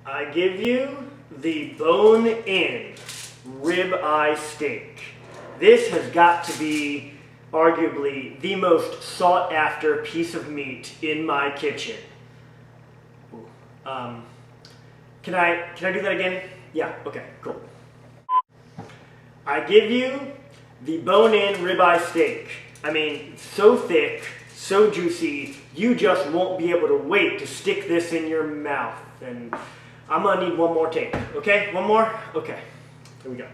I give you the Bone-In Ribeye steak. This has got to be arguably the most sought after piece of meat in my kitchen. Can I do that again? Yeah, okay, cool. I give you the Bone-In Ribeye steak. I mean, so thick, so juicy, you just won't be able to wait to stick this in your mouth. And I'm gonna need one more take, okay? One more? Okay, here we go.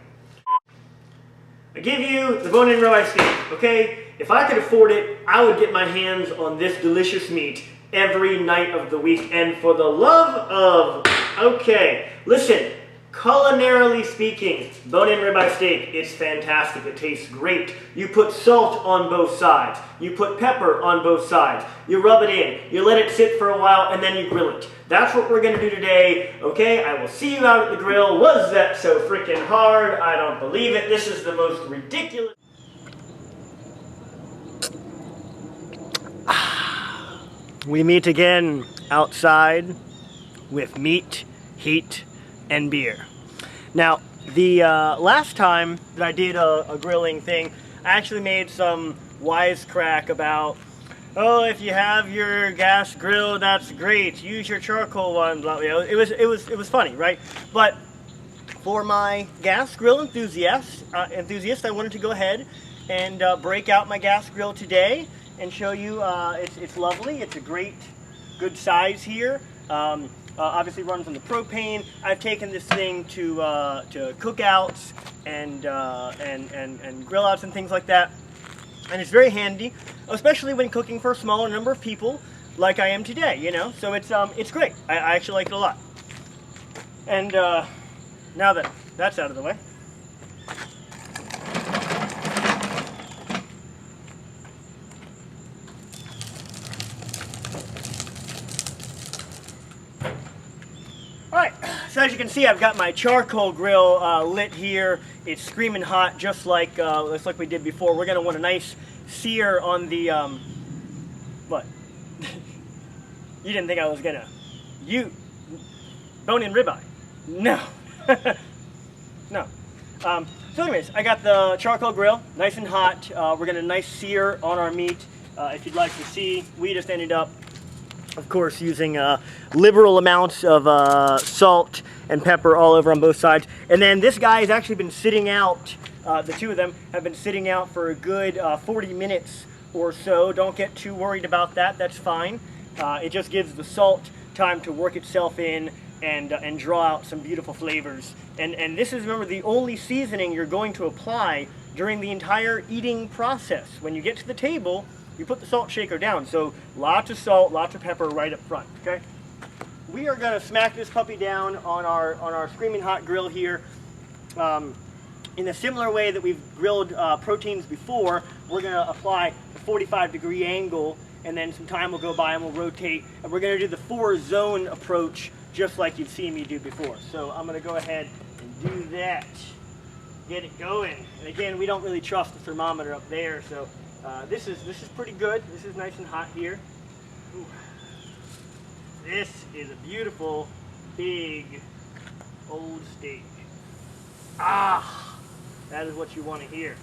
I give you the Bone-In Ribeye steak, okay? If I could afford it, I would get my hands on this delicious meat every night of the week. And for the love of, okay, listen, culinarily speaking, Bone-In Ribeye steak, it's fantastic. It tastes great. You put salt on both sides. You put pepper on both sides. You rub it in. You let it sit for a while, and then you grill it. That's what we're going to do today, okay? I will see you out at the grill. Was that so freaking hard? I don't believe it. This is the most ridiculous... We meet again outside with meat, heat, and beer. Now, the last time that I did a grilling thing, I actually made some wisecrack about, oh, if you have your gas grill, that's great. Use your charcoal one. Blah, blah. It was funny, right? But for my gas grill enthusiast, I wanted to go ahead and break out my gas grill today and show you. It's lovely. It's a great, good size here. Obviously runs on the propane. I've taken this thing to cookouts and grill outs and things like that, and it's very handy, especially when cooking for a smaller number of people, like I am today. You know, so it's great. I actually like it a lot. And now that that's out of the way, so as you can see, I've got my charcoal grill lit here. It's screaming hot, just like we did before. We're gonna want a nice sear on the what? You didn't think I was gonna Bone-In Ribeye? No, no. So anyways, I got the charcoal grill, nice and hot. We're gonna nice sear on our meat. If you'd like to see, we just ended up, of course, using liberal amounts of salt and pepper all over on both sides. And then this guy has actually been sitting out, the two of them have been sitting out for a good 40 minutes or so. Don't get too worried about that, that's fine. It just gives the salt time to work itself in and draw out some beautiful flavors. And this is, remember, the only seasoning you're going to apply during the entire eating process. When you get to the table, you put the salt shaker down, so lots of salt, lots of pepper right up front, okay? We are gonna smack this puppy down on our screaming hot grill here. In a similar way that we've grilled proteins before, we're gonna apply a 45-degree angle, and then some time will go by and we'll rotate, and we're gonna do the 4-zone approach just like you've seen me do before. So I'm gonna go ahead and do that. Get it going. And again, we don't really trust the thermometer up there, so this is pretty good. This is nice and hot here. Ooh. This is a beautiful, big, old steak. Ah, that is what you want to hear.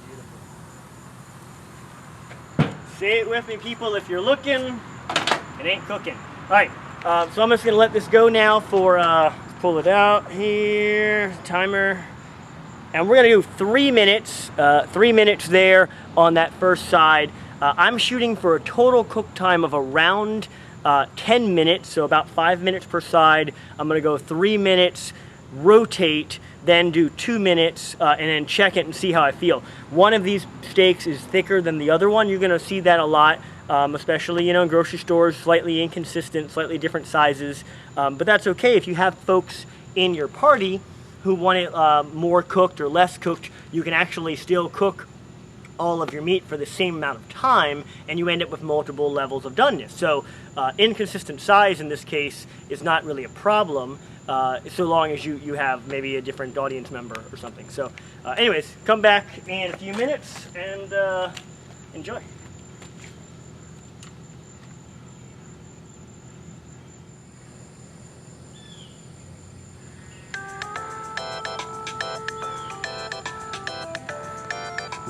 Beautiful. Say it with me, people. If you're looking, it ain't cooking. All right, so I'm just gonna let this go now for. Pull it out here. Timer. And we're gonna do 3 minutes, 3 minutes there on that first side. I'm shooting for a total cook time of around 10 minutes, so about 5 minutes per side. I'm gonna go 3 minutes, rotate, then do 2 minutes, and then check it and see how I feel. One of these steaks is thicker than the other one. You're gonna see that a lot, especially, you know, in grocery stores, slightly inconsistent, slightly different sizes. But that's okay if you have folks in your party who want it more cooked or less cooked. You can actually still cook all of your meat for the same amount of time, and you end up with multiple levels of doneness. So inconsistent size in this case is not really a problem, so long as you have maybe a different audience member or something. So anyways, come back in a few minutes and enjoy.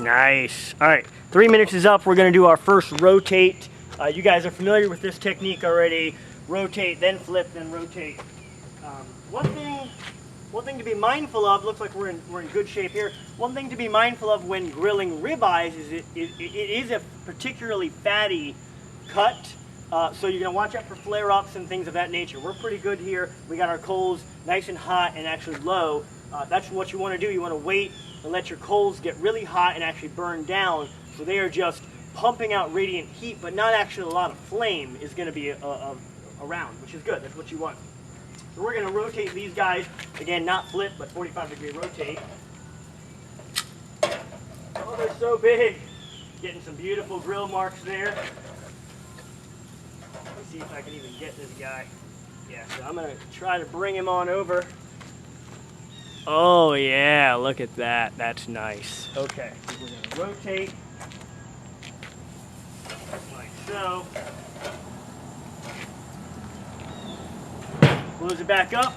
Nice. All right, 3 minutes is up. We're gonna do our first rotate. You guys are familiar with this technique already. Rotate, then flip, then rotate. One thing to be mindful of, looks like we're in good shape here. One thing to be mindful of when grilling ribeyes is it is a particularly fatty cut. So you're gonna watch out for flare-ups and things of that nature. We're pretty good here. We got our coals nice and hot and actually low. That's what you wanna do. You wanna wait and let your coals get really hot and actually burn down. So they are just pumping out radiant heat, but not actually a lot of flame is gonna be around, which is good. That's what you want. So we're gonna rotate these guys. Again, not flip, but 45-degree rotate. Oh, they're so big. Getting some beautiful grill marks there. Let's see if I can even get this guy. Yeah, so I'm gonna try to bring him on over. Oh yeah, look at that. That's nice. Okay, we're gonna rotate like so. Close it back up.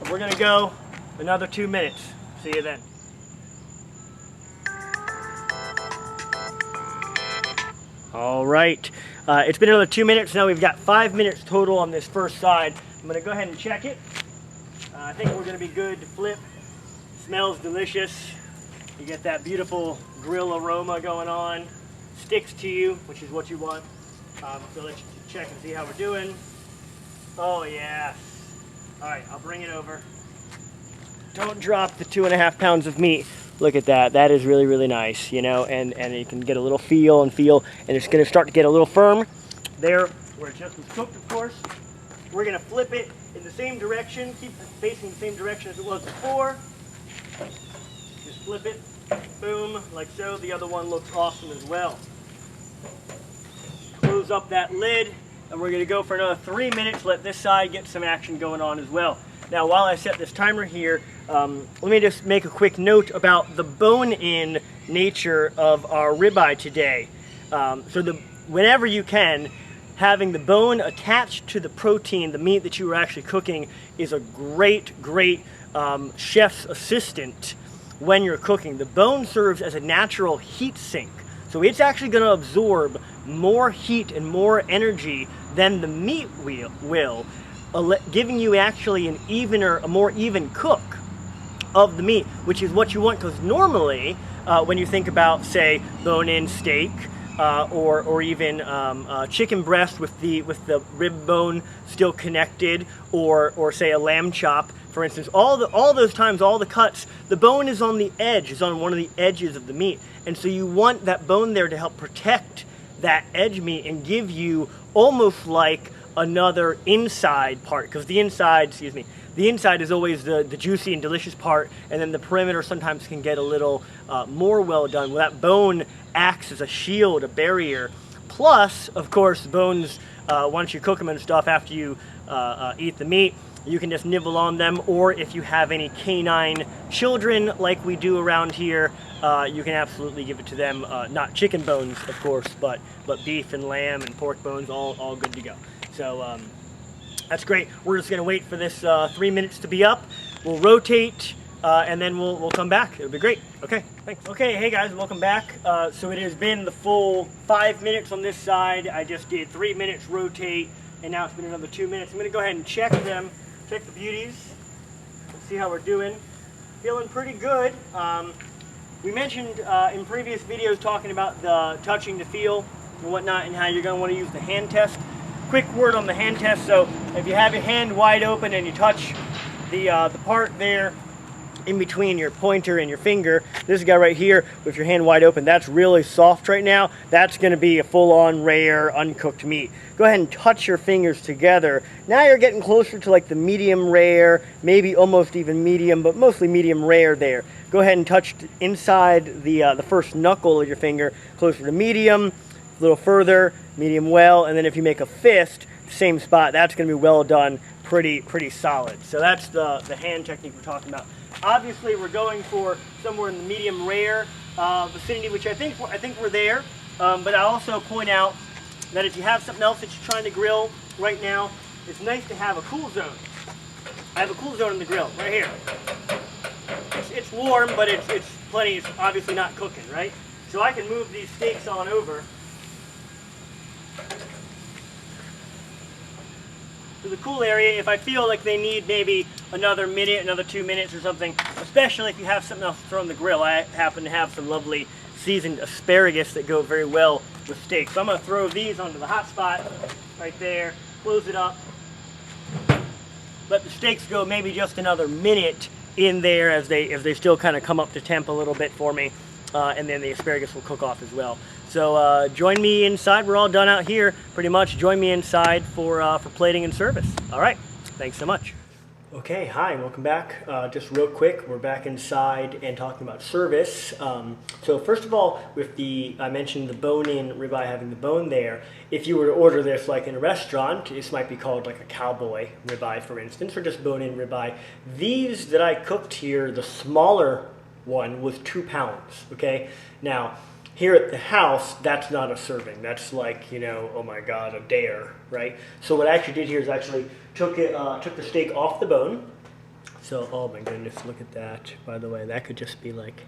We're gonna go another 2 minutes. See you then. All right, it's been another 2 minutes. Now we've got 5 minutes total on this first side. I'm gonna go ahead and check it. I think we're gonna be good to flip. Smells delicious. You get that beautiful grill aroma going on. Sticks to you, which is what you want. So let's check and see how we're doing. Oh yeah. All right, I'll bring it over. Don't drop the 2.5 pounds of meat. Look at that. That is really, really nice, you know, and you can get a little feel, and it's going to start to get a little firm there where it just was cooked, of course. We're going to flip it in the same direction, keep it facing the same direction as it was before. Just flip it, boom, like so. The other one looks awesome as well. Close up that lid. And we're going to go for another 3 minutes, let this side get some action going on as well. Now, while I set this timer here, let me just make a quick note about the bone-in nature of our ribeye today. Whenever you can, having the bone attached to the protein, the meat that you were actually cooking, is a great chef's assistant when you're cooking. The bone serves as a natural heat sink. So it's actually going to absorb more heat and more energy than the meat will, giving you actually a more even cook of the meat, which is what you want, because normally when you think about, say, bone-in steak or even chicken breast with the rib bone still connected, or say a lamb chop, for instance, all those times, all the cuts, the bone is on the edge, is on one of the edges of the meat, and so you want that bone there to help protect that edge meat and give you almost like another inside part, because the inside is always the juicy and delicious part, and then the perimeter sometimes can get a little more well done. Well, that bone acts as a shield, a barrier. Plus, of course, bones, once you cook them and stuff, after you eat the meat, you can just nibble on them, or if you have any canine children like we do around here, you can absolutely give it to them. Not chicken bones, of course, but beef and lamb and pork bones, all good to go. So that's great. We're just gonna wait for this 3 minutes to be up. We'll rotate, and then we'll come back. It'll be great. Okay, thanks. Okay, hey guys, welcome back. So it has been the full 5 minutes on this side. I just did 3 minutes rotate, and now it's been another 2 minutes. I'm gonna go ahead and check them. Check the beauties, see how we're doing. Feeling pretty good. We mentioned in previous videos talking about the touching to feel and whatnot, and how you're going to want to use the hand test. Quick word on the hand test. So if you have your hand wide open and you touch the part there in between your pointer and your finger, this guy right here with your hand wide open, that's really soft right now. That's going to be a full-on rare uncooked meat. Go ahead and touch your fingers together. Now you're getting closer to like the medium rare, maybe almost even medium, but mostly medium rare there. Go ahead and touch inside the first knuckle of your finger, closer to medium, a little further, medium well, and then if you make a fist, same spot, that's going to be well done, pretty solid. So that's the hand technique we're talking about. Obviously, we're going for somewhere in the medium rare vicinity, which I think we're there. But I also point out that if you have something else that you're trying to grill right now, it's nice to have a cool zone. I have a cool zone in the grill right here. It's warm, but it's plenty. It's obviously not cooking, right? So I can move these steaks on over to the cool area if I feel like they need maybe another minute, another 2 minutes or something, especially if you have something else to throw on the grill. I happen to have some lovely seasoned asparagus that go very well with steak. So I'm going to throw these onto the hot spot right there, close it up, let the steaks go maybe just another minute in there as they still kind of come up to temp a little bit for me, and then the asparagus will cook off as well. So join me inside. We're all done out here pretty much. Join me inside for plating and service. All right, thanks so much. Okay, hi, welcome back. Just real quick, we're back inside and talking about service. So first of all, with I mentioned the bone-in ribeye having the bone there. If you were to order this like in a restaurant, this might be called like a cowboy ribeye, for instance, or just bone-in ribeye. These that I cooked here, the smaller one was 2 pounds, okay? Now, here at the house, that's not a serving. That's like, you know, oh my God, a dare, right? So what I actually did here is actually took the steak off the bone. So, oh my goodness, look at that. By the way, that could just be like,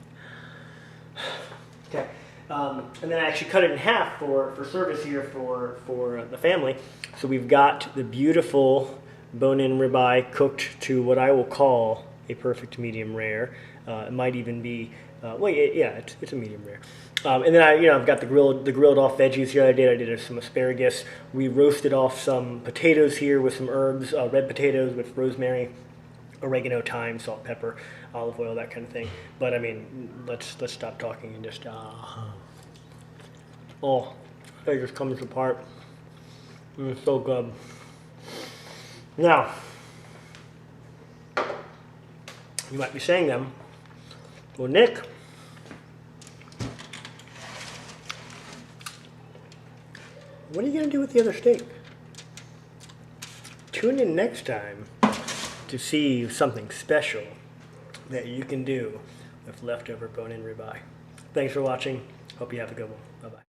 okay. And then I actually cut it in half for service here for the family. So we've got the beautiful bone-in ribeye cooked to what I will call a perfect medium rare. It might even be, it's a medium rare. And then I've got the grilled off veggies here. I did some asparagus. We roasted off some potatoes here with some herbs, red potatoes with rosemary, oregano, thyme, salt, pepper, olive oil, that kind of thing. But I mean, let's stop talking and just oh, it just comes apart. It's so good. Now, you might be saying them, well, Nick, what are you going to do with the other steak? Tune in next time to see something special that you can do with leftover bone-in ribeye. Thanks for watching. Hope you have a good one. Bye-bye.